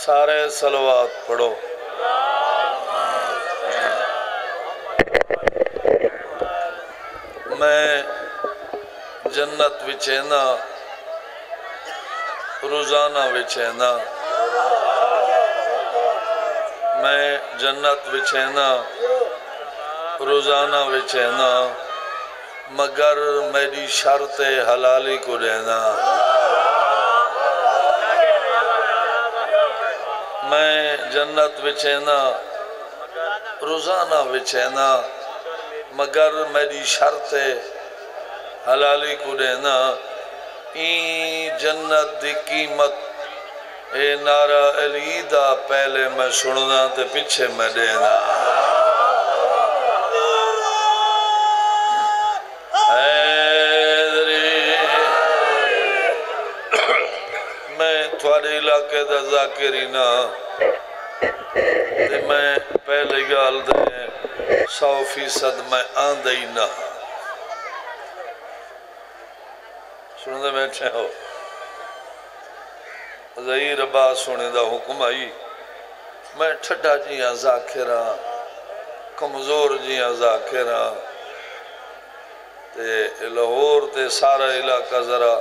سارے صلوات پڑھو۔ میں جنت وچینا روزانہ وچینا، میں جنت وچینا روزانہ وچینا، مگر میری شرط حلالی کو دینا۔ میں جنت وچینا روزانہ وچینا، مگر میری شرط حلالی کو دینا۔ این جنت دی قیمت اے نعرہ علی دا، پہلے میں سننا تے پیچھے میں دینا۔ میں تھوڑے علاقے دا ذاکرینا تے میں پہلے گال دے 100% میں آندھائی نہ سننے بیٹھے ہو۔ ظہیر عباس سنے دا حکم آئی، میں ٹھٹا جیاں ذاکران کمزور جیاں ذاکران تے لاہور تے سارا علاقہ ذرا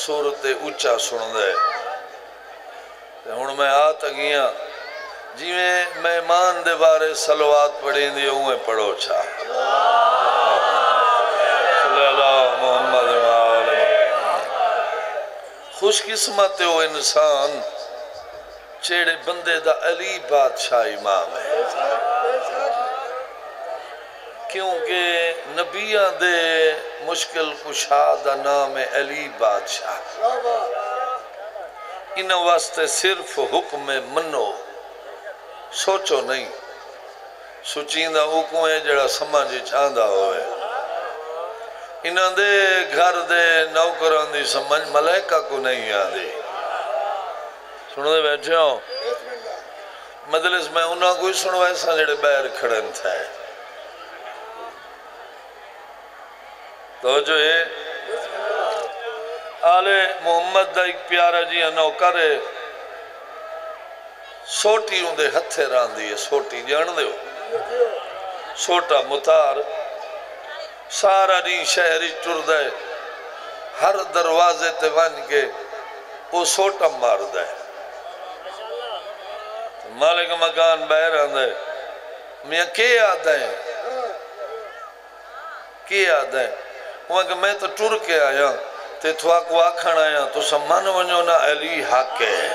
صورت اچھا سن دے تے ہن میں آتا گیاں جی میں مہمان دے بارے صلوات پڑھیں دی ہوئے پڑھو چھا صلی اللہ محمد وآلہ۔ خوش قسمت ہو انسان چیڑے بندے دا علی بادشاہ امام ہے، کیونکہ نبیان دے مشکل کشا دا نام ہے علی بادشاہ۔ ان واسطے صرف حکم منو، سوچو نہیں، سوچیندہ حکم ہے جڑا سمجھ چاندہ ہوئے۔ انہاں دے گھر دے نوکران دی سمجھ ملائکہ کو نہیں آدھی۔ سنو دے بیٹھے ہوں مجلس میں انہاں کوئی سنو ایسا جڑے بیر کھڑن تھا ہے تو جو ہے آل محمد دا ایک پیارا جی نوکر ہے، سوٹی ہوں دے ہتھے ران دیئے، سوٹی جان دے ہو سوٹا متار سارا نہیں شہری ٹر دے، ہر دروازے تے ون کے وہ سوٹا مار دے، مالک مکان بہر آدھے میاں کیا آدھے کیا آدھے وہاں کہ میں تو ٹر کے آیا تے تھوا کو آکھن آیا تو سمان ونجو نا علی حق ہے،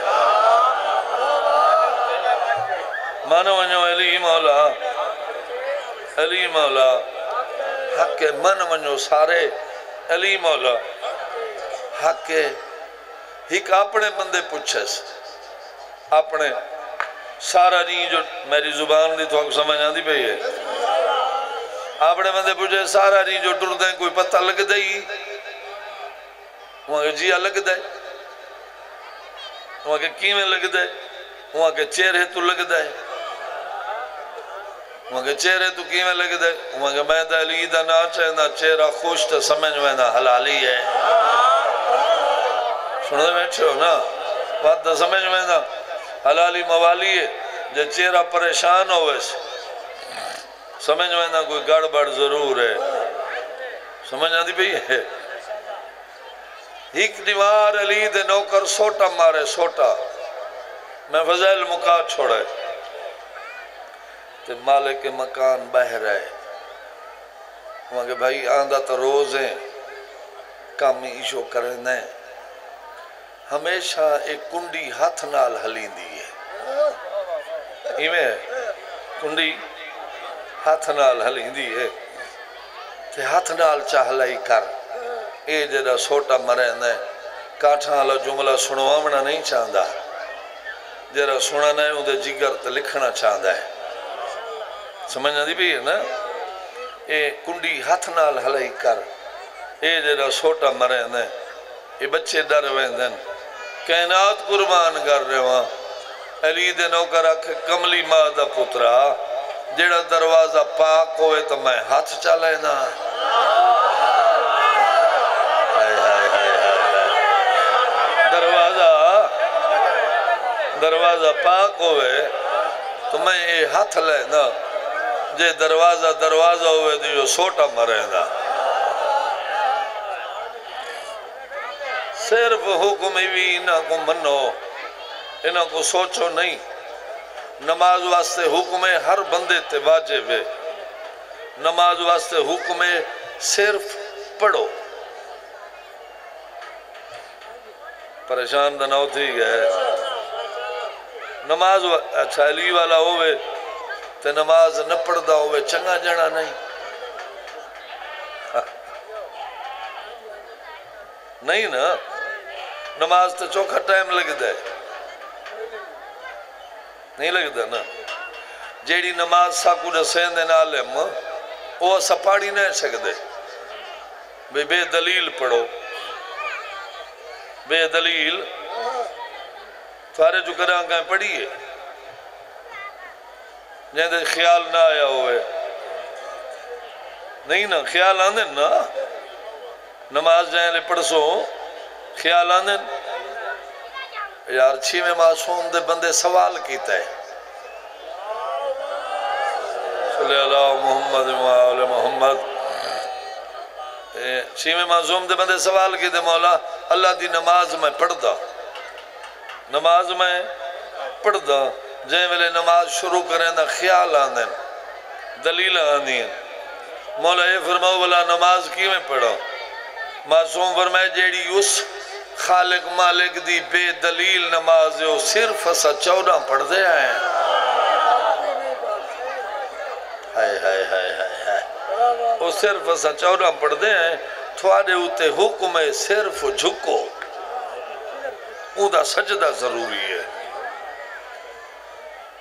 مانو ونجو علی مولا علی مولا حق ہے، من ونجو سارے علی مولا حق ہے۔ ایک اپنے بندے پوچھس اپنے سارا نہیں جو میری زبان دی تو آپ سمجھ آندی پہی ہے، اپنے بندے پوچھے سارا نہیں جو ٹر دیں کوئی پتہ لگ دئی، وہاں کے جیہ لگ دے، وہاں کے کیمیں لگ دے، وہاں کے چہرے تو لگ دے، وہاں کے چہرے تو کیمیں لگ دے، وہاں کے میں دا علی دا نا چاہنا چہرہ خوش تا سمجھ میں نا حلالی ہے۔ سنو دے بیٹھے ہو نا بات تا سمجھ میں نا حلالی موالی ہے، جو چہرہ پریشان ہوئے سے سمجھ میں نا کوئی گڑبڑ ضرور ہے، سمجھ آدھی بھی ہے۔ ایک دیوار علی دے نوکر سوٹا مارے سوٹا میں فضائل مکا چھوڑے تے مالک مکان بہ رہے وہاں کہ بھائی آندھا تو روز ہیں کامی ایشو کرنے ہمیشہ ایک کنڈی ہاتھ نال ہلین دی ہے، ایمیں کنڈی ہاتھ نال ہلین دی ہے تے ہاتھ نال چاہلائی کر اے جڑا سوٹا مرین ہے کاٹھاں والا جملہ سنوامنا نہیں چاہندہ، جڑا سننا ہے اندھے جگر تے لکھنا چاہندہ ہے، سمجھنا دی بھی ہے نا۔ اے کنڈی ہاتھ نال ہلائی کر اے جڑا سوٹا مرین ہے، اے بچے ڈر ویندن کائنات قربان کر رہے وہاں علی دے نوکر آکھے کملی ماں دا پترا جڑا دروازہ پاک ہوئے تو میں ہاتھ چالے نا، دروازہ پاک ہوئے تو میں یہ ہاتھ لے نا جے دروازہ ہوئے تو جو سوٹا مرے دا صرف حکم بھی انہاں کو منو انہاں کو سوچو نہیں نماز واسطے حکم ہر بندے تے واجب ہے نماز واسطے حکم صرف پڑھو پریشان دناؤ تھی گئے نماز اچھا علی والا ہوئے تے نماز نہ پڑھدا ہوئے چنگا جنا نہیں نہیں نا نماز تے چوکھا ٹائم لگ دے نہیں لگتا نا جیڑی نماز ساکو رسین دے نالم وہ سپاڑی نہیں سکتے بے دلیل پڑھو بے دلیل تھارے جو کراں کہیں پڑھیے جہاں دے خیال نہ آیا ہوئے نہیں نا خیال آندے نا نماز جہاں لے پڑھ سو خیال آندے یار چھے میں معصوم دے بندے سوال کیتا ہے صلی اللہ محمد و محمد چھے میں معصوم دے بندے سوال کیتے مولا اللہ دی نماز میں پڑھ دا نماز میں پڑھ دا جہاں ویلے نماز شروع کریں دا خیال آندیں دلیل آندیں مولا یہ فرماؤ بلا نماز کی میں پڑھا معصوم فرمائے جیڑی اس خالق مالک دی بے دلیل نماز ہو صرف اسا 14 پڑھ دے آئے وہ صرف اسا 14 پڑھ دے آئے تھوڑے ہوتے حکم صرف جھکو اُدا سجدہ ضروری ہے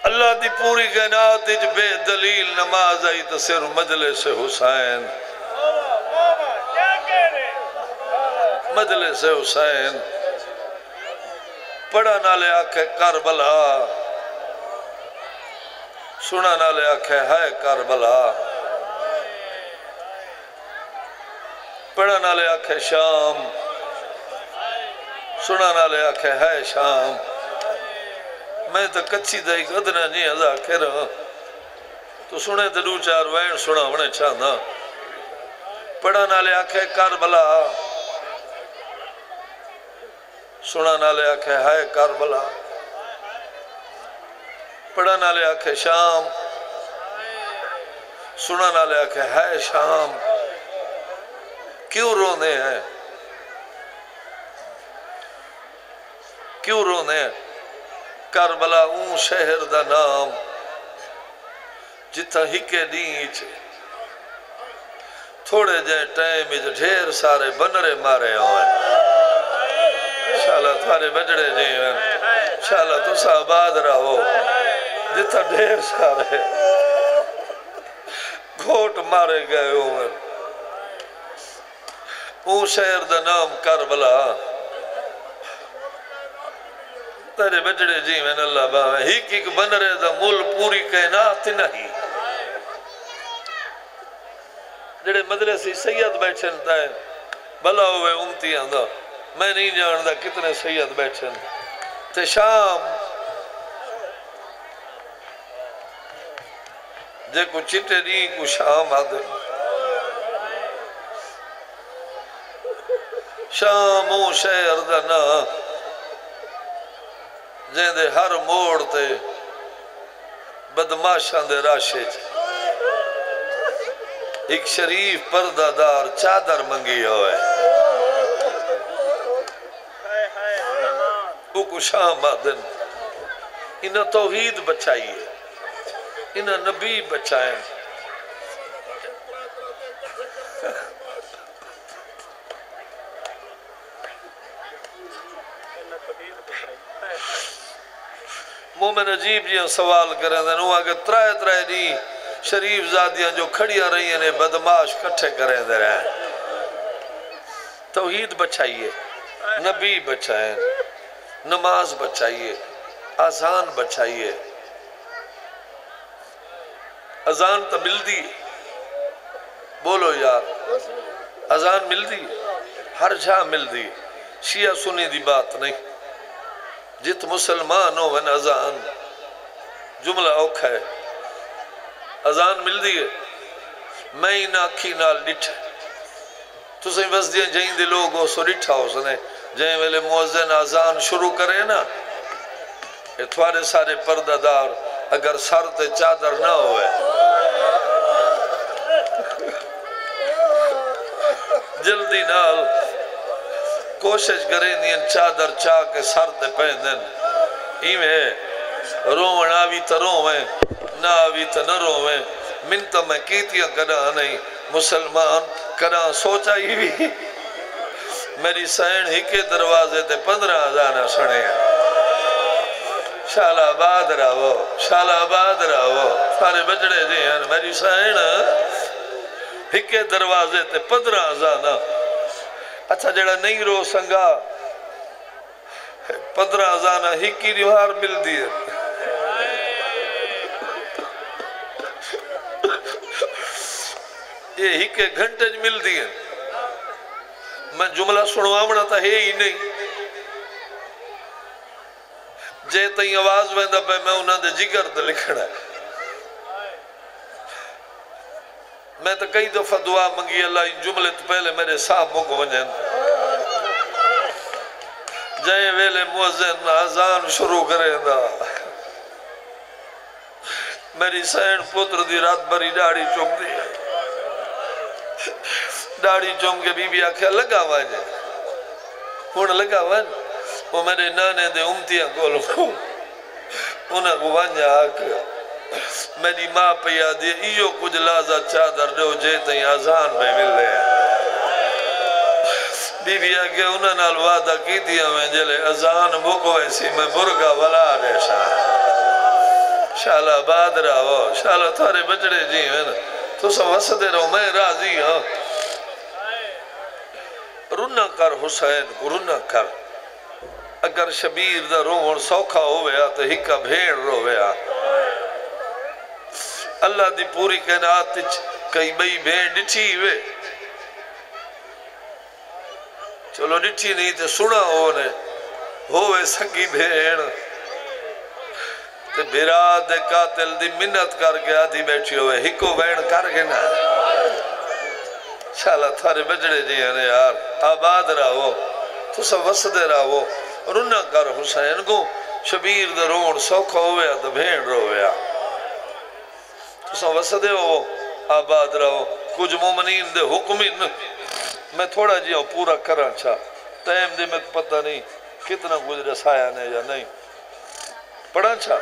اللہ دی پوری کائنات اچ بے دلیل نماز آئی تو صرف مجلس حسین مجلس حسین پڑھا نالے آکھے کربلا سنا نالے آکھے ہے کربلا پڑھا نالے آکھے شام سنا نالے آکھے ہے شام میں تو کچھی دائی قدرہ نہیں ازا کرا تو سنے تو دو چار وین سنا ونے چاہنا پڑھا نالے آکھے کربلا سنا نالے آکھے ہے کربلا پڑھا نالے آکھے شام سنا نالے آکھے ہے شام کیوں رونے ہیں کیوں رونے ہیں کربلا اون شہر دا نام جتا ہکے نیچ تھوڑے جائیں ٹائم جو ڈھیر سارے بنرے مارے ہوئے انشاءاللہ تھارے بجڑے جی ہیں انشاءاللہ تو آباد رہو جتا ڈھیر سارے گھوٹ مارے گئے ہوئے اون شہر دا نام کربلا تیرے بجڑے جی میں اللہ باہے ہیک ایک بن رہے دا مل پوری کائنات نہیں جڑے مدرسی سید بیٹھن دائیں بھلا ہوئے امتیاں دا میں نہیں جاندہ کتنے سید بیٹھن تے شام جے کو چٹے نہیں کو شام آدھے شام او شہر دا نا جہاں دے ہر موڑ تے بدماشاں دے راشے چ ایک شریف پردہ دار چادر منگی ہوئے او کو شام آدن انہاں توحید بچائیے انہاں نبی بچائیں مومن عجیب جی سوال کریں دیں وہ آگے ترائے ترائے دی شریف زادیاں جو کھڑیاں رہی ہیں بدماش کٹھے کریں دے رہے توحید بچائیے نبی بچائیں نماز بچائیے آزان بچائیے آزان تو مل دی بولو یار آزان مل دی ہر جہاں مل دی شیعہ سنی دی بات نہیں جت مسلمان ہو ون اذان جملہ اوکھا ہے اذان مل دی ہے میں ہی نہ اکھی نال ڈٹھ تو سہیں بس دیا جہیں دے لوگ ہو سو ڈٹھا ہو سنے جہیں ویلے مؤذن اذان شروع کرے نا اتوارے سارے پردہ دار اگر سر تے چادر نہ ہوئے جلدی نال کوشش کریں دین چادر چاہ کے سر تے پہن دن ایویں رومن آوی تا رومیں نہ آوی تا نہ رومیں منتا میں کیتیاں کنا نہیں مسلمان کنا سوچا ہی بھی میری سین ہی کے دروازے تے 15,000 سنے ہیں شالا آباد رہو شالا آباد رہو سارے بجڑے جی ہیں میری سین ہی کے دروازے تے 15,000 اچھا جڑا نہیں رو سنگا 15,000 ہی کی دیوار مل دیئے یہ ہی کے گھنٹے مل دیئے میں جملہ سنوامنا تھا ہے ہی نہیں جے تئیں آواز ویندہ پہ میں انہاں دے جگر دے لکھنا ہے میں تو کئی دفعہ دعا منگی اللہ ان جملے تو پہلے میرے صاحبوں کو ونجن جائیں ویلے مؤذن اذان شروع کریں دا میری سین پتر دی رات بری ڈاڑی چوم دی ڈاڑی چوم کے بی بی آکھیا لگا واجے ہون لگا واج وہ میرے نانے دے امتیاں کولو انہاں کو وانجا آکھیا میری ماں پیا دی ایو کچھ لازہ چادر دو جے تئیں آزان میں مل لے بی بی آکھیا انہاں نال وعدہ کی دیا میں جلے آزان مکو ایسی میں برگا ولا ریشا شالا آباد رہو شالا تھارے بچڑے جی ہیں تو سب وسدے رہو میں راضی ہاں رنہ کر حسین کو رنہ کر اگر شبیر دا روڑ سوکھا ہویا تو ہکا بھیڑ رویا اللہ دی پوری کائنات کئی بئی بھیڑ ڈٹھی ہوئے چلو ڈٹھی نہیں تے سنا ہوئے سکی بھیڑ تے بیراد قاتل دی منت کر کے آدھی بیٹھی ہوئے ہکو بین کر کے نا شالا تھارے بجڑے جی ہیں یار آباد رہو تو سب وسدے رہو رنہ کر حسین کو شبیر دا روڑ سوکھا ہویا تو بھیڑ رویا تو سب وسدے ہو آباد رہو کچھ مومنین دے حکمین میں تھوڑا جی ہوں پورا کران چھا ٹائم دے میں پتہ نہیں کتنا گزرے سایہ نے یا نہیں پڑھا چھا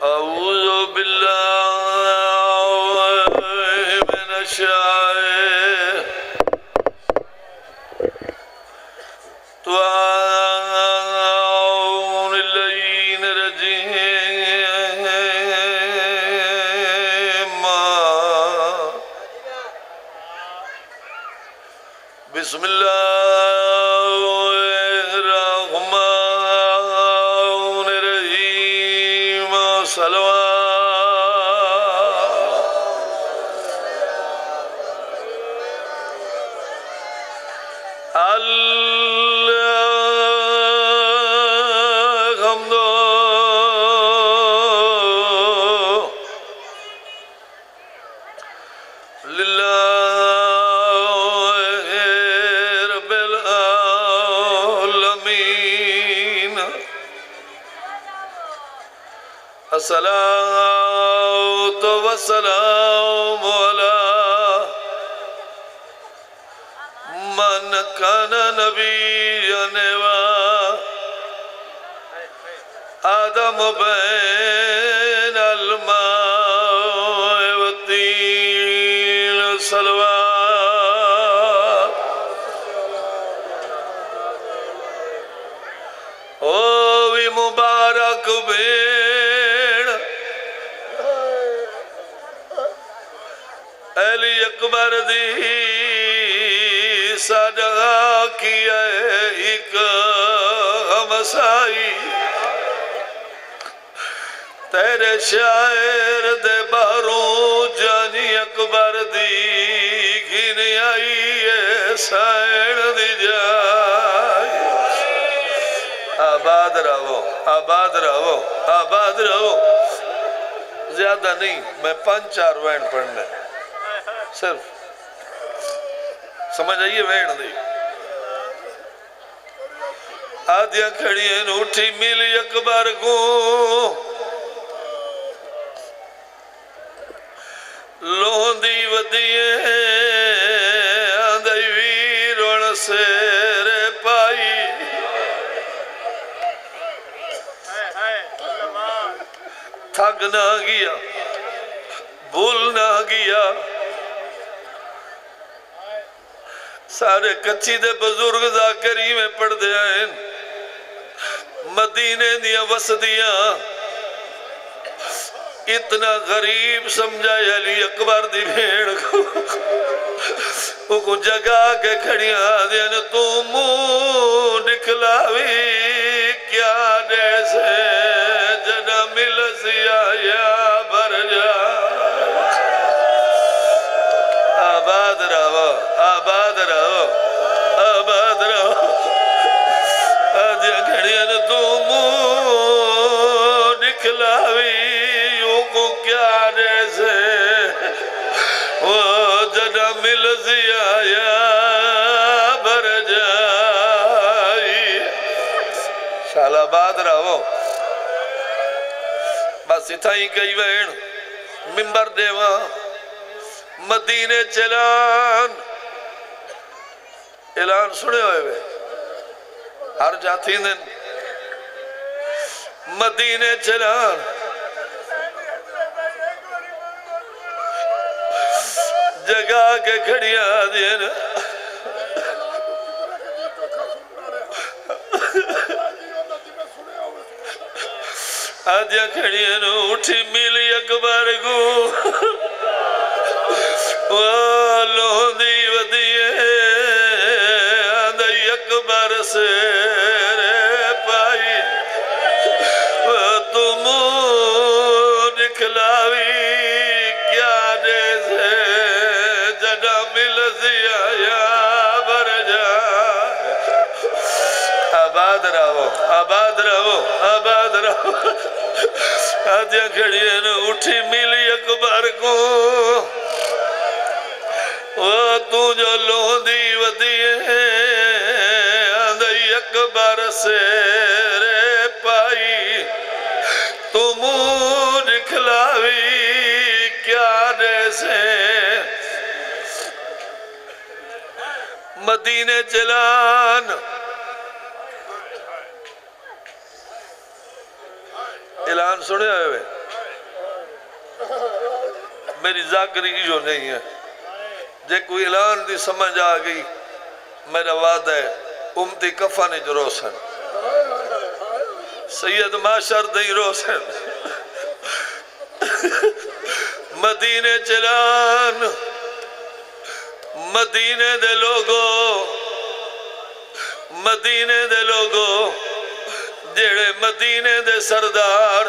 اعوذ باللہ من الشیطان بسم اللہ الرحمن الرحیم صلوات الصلاة والسلام على من كان نبيا آدم بين الماء والطين صلوات او بھی مبارک بین علی اکبر دی صدقہ کیا ایک ہمسائی تیرے شاعر دے باروں جانی اکبر دی گھن آئی ہے سائن دی جائی آباد رہو آباد رہو آباد رہو زیادہ نہیں میں 5-4 وین پڑھنے صرف سمجھ آئیے وین دی آدھیاں کھڑیاں اٹھی ملی اکبر کو لوندی ودیے آندھائی ویرون سیرے پائی تھک نہ گیا بھول نہ گیا سارے کچھی دے بزرگ ذاکری میں پڑھ دے آئیں مدینے دیا وسدیاں اتنا غریب سمجھائے علی اکبر دی بھیڑ کو جگہ کے کھڑیاں دیا تو منہ نکلاوی کیا جیسے جنا مل سیا یا بھر جا آباد رہو آباد رہو آباد رہو آدھیا کھڑیاں تو منہ نکلاوی کو کیا جیسے وہ جنا مل سیا یا بھر جائی شال آباد رہو بس اتھا ہی کئی وین ممبر دیواں مدینے چلان اعلان سنے ہوئے وے ہر جاتی دن مدینے چلان جگہ کے کھڑیاں دین آدھیاں کھڑیاں نو اٹھی ملی اکبر کو لوندی ودیے آندھائی اکبر سیرے پائی تم نکلاوی کیا جیسے جنا مل سیا یا بھر جا آباد رہو آباد رہو آباد رہو آدھیاں کھڑیاں نو اٹھی ملی اکبر کو وہ تو جو لوندی ودیے آندھائی اکبر سیرے پائی تو منہ نکلاوی کیا جیسے مدینے چلان اعلان سنے ہوئے میری ذاکری جو نہیں ہے جے کوئی اعلان دی سمجھ آگئی میرا وعدہ ہے امتی کفانی جو روسن سید معاشر دی روسن مدینے چلان مدینے دے لوگو جیڑے مدینے دے سردار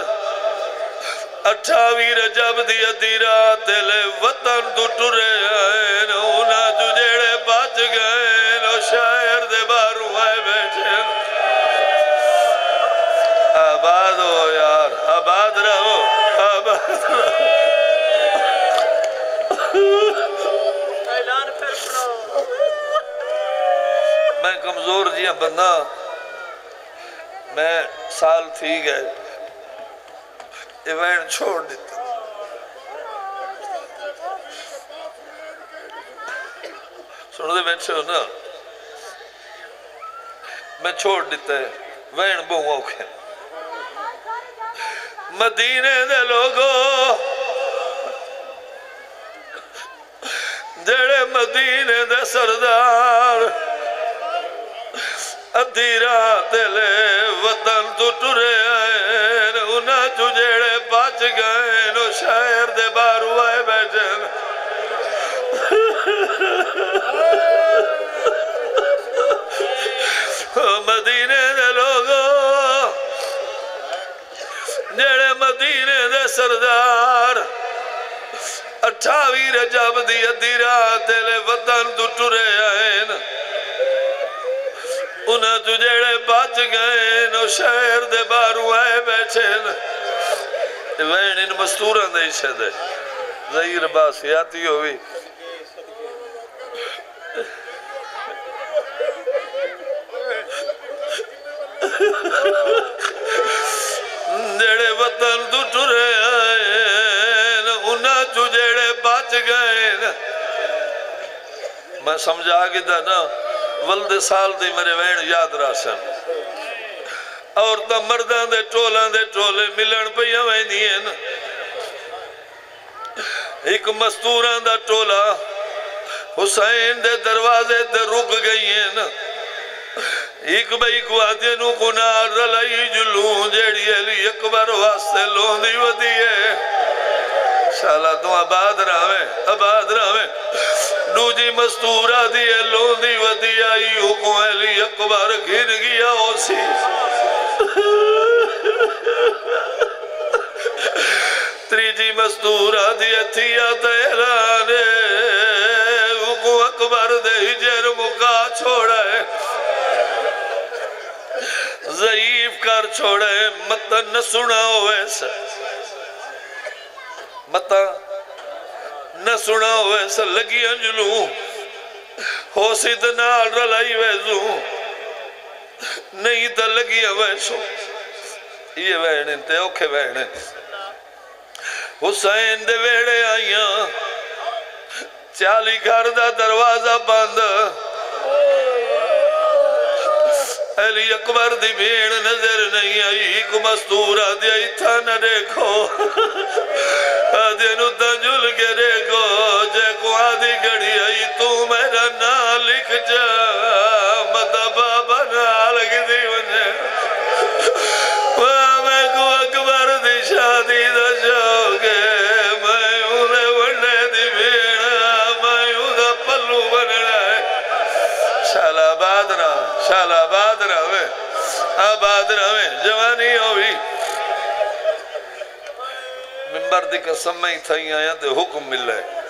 28 رجب دی ادھی رات لے وطن تو ٹرے آئے نونا جو جیڑے بچ گئے نو شاعر دے باروں آئے بیٹھے آباد ہو یار آباد رہو آباد رہو میں کمزور جیاں بندہ میں سال تھی گئے ایوین چھوڑ دیتا سنو دے بیٹھے ہو نا میں چھوڑ دیتا ہے وین بہوں اوکھے مدینے دے لوگو جڑے مدینے دے سردار ادھی رات لے وطن تو ٹرے آئے انہاں جو جڑے بچ گئے نو شاعر دے بارو آئے بیٹھے مدینے دے لوگو جڑے مدینے دے سردار 28 رجب دی ادھی رات لے وطن تو ٹرے آئے انہاں تو جڑے بچ گئے نو شہر دے بارو آئے بیٹھے وین ان مستوراں دے حصے دے ظہیر باسیاتی ہوئی جڑے وطن تو ٹرے آئے انہاں تو جڑے بچ گئے میں سمجھا گیا نا ولد سال دی میرے وین یاد راسن اور تا مردان دے ٹولے ملن پہ ہوئے نہیں ایک مستوران دا ٹولا حسین دے دروازے دے رک گئی ہیں ایک بھائی کو آدینو کو نار رلائی جلوں جیڑی علی اکبر واسطے لوندی ودی ہے شالا تو آباد راویں نو جی مستورہ دیئے لوندی ودی آئی حکم علی اکبر گھن گیا ہو سی تریجی مستورہ دیئے تھیا تیرانے حکم اکبر دے ہجر مکا چھوڑا ہے ضعیف کر چھوڑے متا نہ سناؤ ایسا متا نہ سناؤ ایسا لگی انجلوں ہو سید نال رلائی ویزوں نہیں تا لگی ویسوں یہ ویڑن تے اوکھے ویڑن حسین دے ویڑے آئیاں 40 گھر دا دروازہ بند علی اکبر دی بھیڑ نظر نہیں آئی ایک مستورہ دیا تھا نہ دیکھو آدھے نو تنجل کے دیکھو جے کو آدھی گھڑی آئی تو میرا نا لکھ جا مدہ بابا نا لگی دی ونے میں کو اکبر دی شادی دا شوگے میں انہیں ونے دی بھیڑا میں انہیں پلو بننا ہے شالا آباد رہے جوانی ہوئی ممبر دی قسم میں ہی تھائی آیا تے حکم مل رہے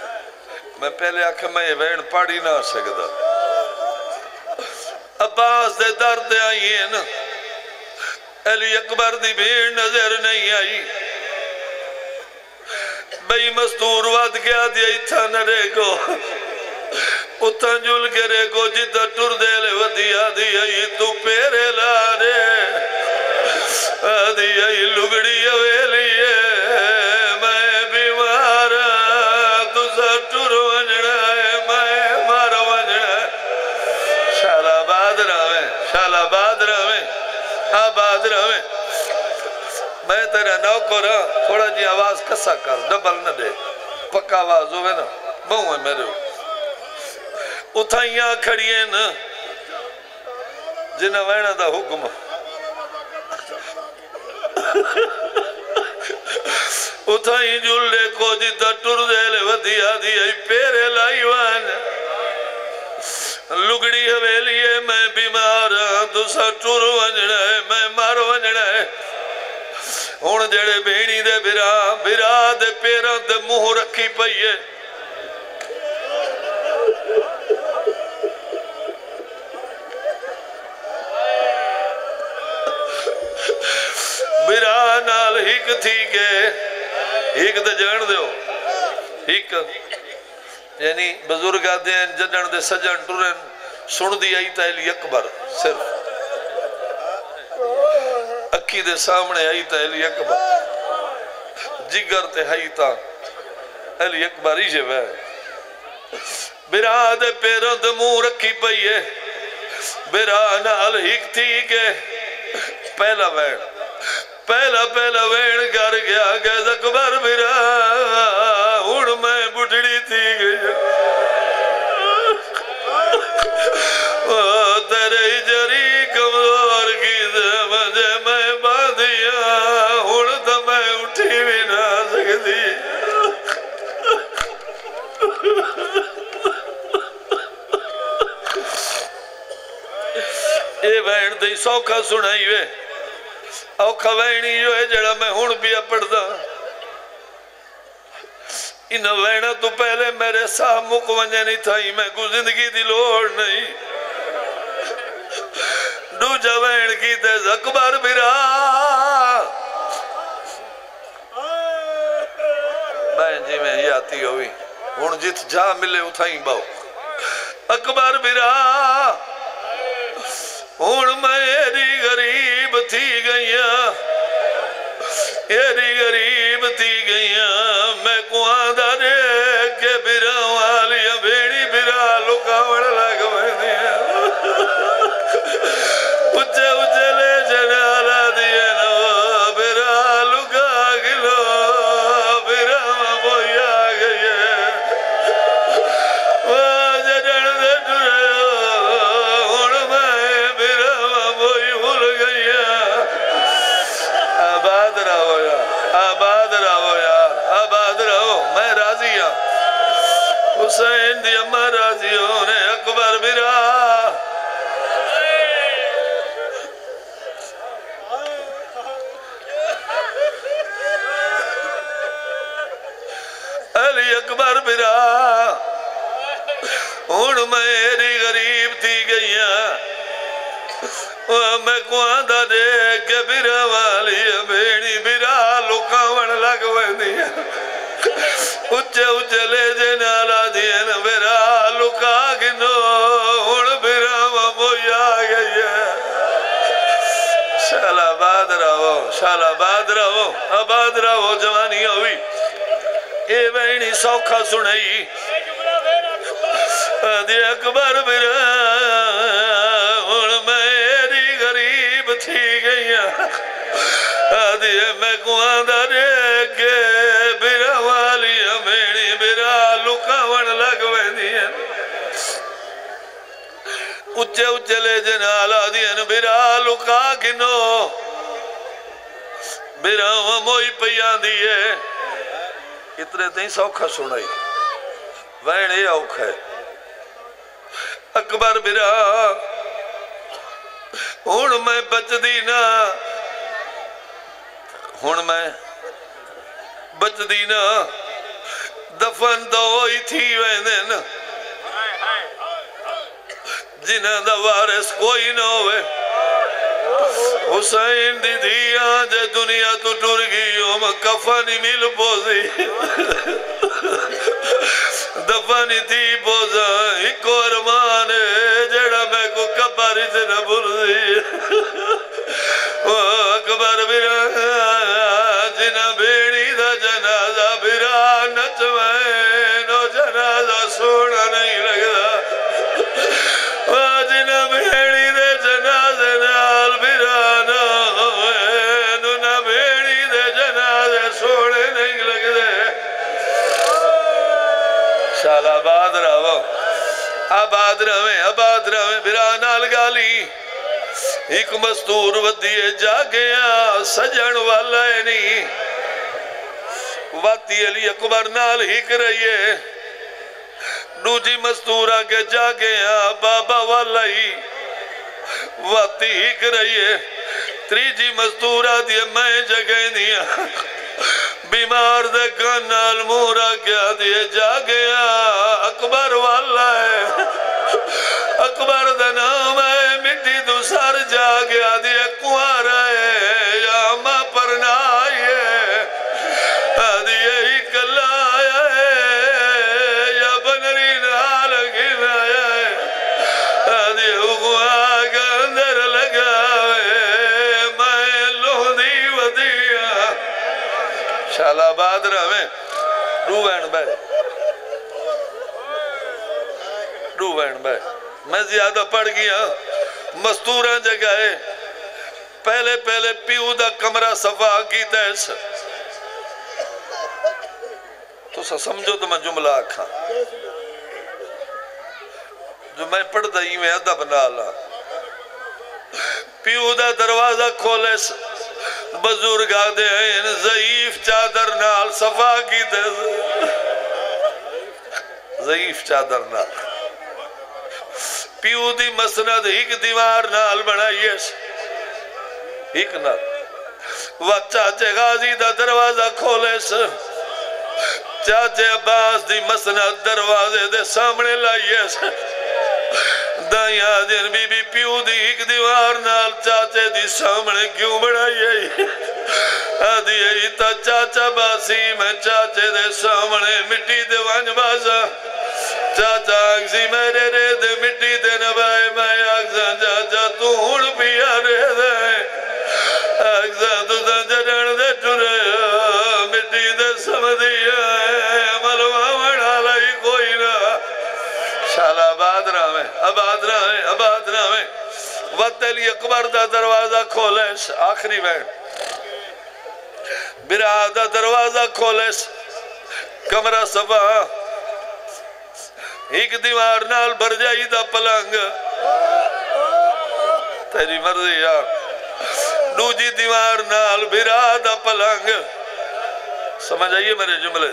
میں پہلے آکھا میں یہ وین پاڑی نہ سکتا عباس دے درد آئی ہیں نا علی اکبر دی بھیڑ نظر نہیں آئی بھئی مستور واد گیا دیا تھا نہ ریکو اتھا جل کے ریکو جتا ٹر دے لے ودی آدھی آئی تو پیرے لارے آدھی آئی لگڑی اویلی ہے میں بیمارا تو سا ٹر ونجڑا ہے میں مارا ونجڑا ہے شالا آباد رہویں میں تیرا نوکر تھوڑا جی آواز کسا کر ڈبل نہ دے پکا آواز ہوئے نا بہوں ہے میرے اتھائیاں کھڑی ہیں نا جنہ وینا دا حکم اتھائی جلے کو جتا ٹر دے لے ودی آدھی آئی پیرے لائی وانا لگڑی حویلی ہے میں بیمار تو سا ٹر ونجڑا ہے میں مار ونجڑا ہے ہون جڑے بینی دے برا دے پیران دے موہ رکھی پئیے برا نال ہک تھی کہ ہک دے جان دیو ہک یعنی بزرگ آدھے ہیں جنن دے سجن ٹرن سن دی آئی تا علی اکبر صرف اکی دے سامنے آئی تا علی اکبر جگر تے آئی تا علی اکبر ہی جو ہے برا دے پیروں دے منہ رکھی پئیے برا نال ہک تھی کہ پہلا وین کر گیا گیز اکبر برا ہون میں بٹھڑی تھی گئی تیرے جری کمزور کی دے مجھے میں باندھیا ہون تو میں اٹھی بھی نہ سکتی اے وین دی سوکھا سنائی وے اوکھا وینی جو ہے جڑا میں ہون پیا پڑھدا ان وینا تو پہلے میرے ساہ مک ونجے نہیں تھا میں کو زندگی دی لوڑ نہیں دو جوین کی تیز اکبر برا بہن جی میں ہی آتی ہوئی ہون جت جا ملے اتھائیں باؤ اکبر برا ہون میری غریب تھی گئیاں ایری غریب تھی گئیاں میں کو آدھا دے کے برا والیاں بیڑی برا لکاوڑ لگ بینیاں اچھے اچھے لے جنالا دیئے نو برا لکا گلو برا موئی آگئیے واجہ جڑ دے ٹرے ہون میں برا موئی بھول گئیاں آباد رہو یار آباد رہو یار آباد رہو میں راضی ہوں حسین دی امہ راضی ہونے اکبر برا علی اکبر برا ہون میری غریب تھی گئیاں میں کو آدھا دے کے برا والی بیڑی برا لکاوڑ لگ ویندیاں اچھے اچھے لے جنالا دین برا لکا گنو ہون برا موئی آگئی ہے شال آباد رہو آباد رہو جوانی ہوئی اے بینی سوکھا سنئی دی اکبر برا ہون میری غریب تھی گئیاں دی میں کو آدھا دے کے برا والی بینی برا لکاوڑ لگ ویندیاں اچھے اچھے لے جنالا دین برا لکا گنو برا موئی پیان دیئے اتنے تین سوکھا سنائی وینے اوکھا ہے اکبر برا ہون میں بچ دینا ہون میں بچ دینا دفن دوئی تھی ویندن جنہ دا وارث کوئی نہ ہوئے حسین دی دیاں جے دنیا تو ٹر گئی کفنی مل بوزی دفنی تھی بوزا ایک ارمان جڑا میں کو کبر اتنا بھول اکبر برا جنہ بیڑی دا جنازہ برا نچوین و جنازہ سونا نہیں لگدا جنہ بیڑی دے جنازے نال برا نہ بیڑی دے جنازے سونے نہیں لگدے شال آباد رہویں برا نال گالی ایک مستور ودیے جاگیاں سجن والا ہے نہیں واتی علی اکبر نال ہک رہیے دوجی مستورہ کے جاگیاں بابا والا ہی واتی ہک رہیے تریجی مستورہ دیے میں جگہ دیا بیمار دے کنال مورا کیا دیے جاگیاں اکبر والا ہے اکبر دے نام ہے مٹی دو سر جاگیا دیے کوارا ہے یا ماں پرنا آئیے دیے ہی کلا آیا ہے یا بنری نال گھنا آیا ہے دیے اگوا کے اندر لگا ہے میں لوہ دی ودیا شال آباد رہویں روین بھائی میں زیادہ پڑھ گیا مستورہ جگہ پہلے پیو دا کمرہ صفا کی تیس تو سمجھو تو میں جملہ آکھاں جو میں پڑھ دائی میں ادب نالا پیو دا دروازہ کھولے بزرگ آدھے ہیں ضعیف چادر نال صفا کی تیس ضعیف چادر نال پیو دی مسند ایک دیوار نال بنائیے ایک نال وہ چاچے غازی دا دروازہ کھولے سے چاچے عباس دی مسند دروازے دے سامنے لائیے سے دائیاں دن بی بی پیو دی ایک دیوار نال چاچے دی سامنے کیوں بڑھائیے آدھی ای تا چاچا باسی میں چاچے دے سامنے مٹی دے وانج بازا چاچا آگزی میرے رے دے مٹی دے نبائے میں آگزا چاچا تو ہون پیا رے دے آگزا تو جڑن دے چرے مٹی دے سمدیا ملوہ مڑا لائی کوئی نہ شالا آباد رہے آباد رہے وقت علی اکبر دا دروازہ کھولے آخری میں برا دا دروازہ کھولے کمرہ صفا ایک دیوار نال بھر جائی دا پلنگ تیری مرضی یا دوجی دیوار نال برا دا پلنگ سمجھ آئیے میرے جملے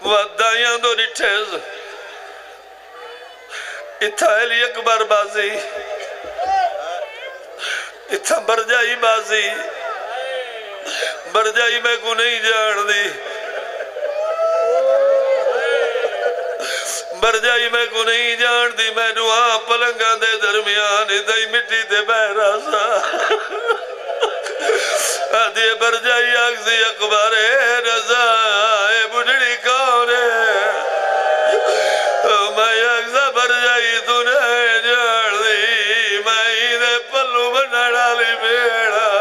ودائیاں دو نٹھیز اتھا علی اکبر بازی اتھا برجائی بازی برجائی میں کو نہیں جان دی برجائی میں کو نہیں جان دی میں نوہاں پلنگاں دے درمیان ادھائی مٹی دے بہرہ سا آدھے برجائی آگزی اکبر رضا بڑھڑی کون ہے میں آگزا برجائی تو نے جان دی میں ادھے پلو بنا ڈالی بیڑا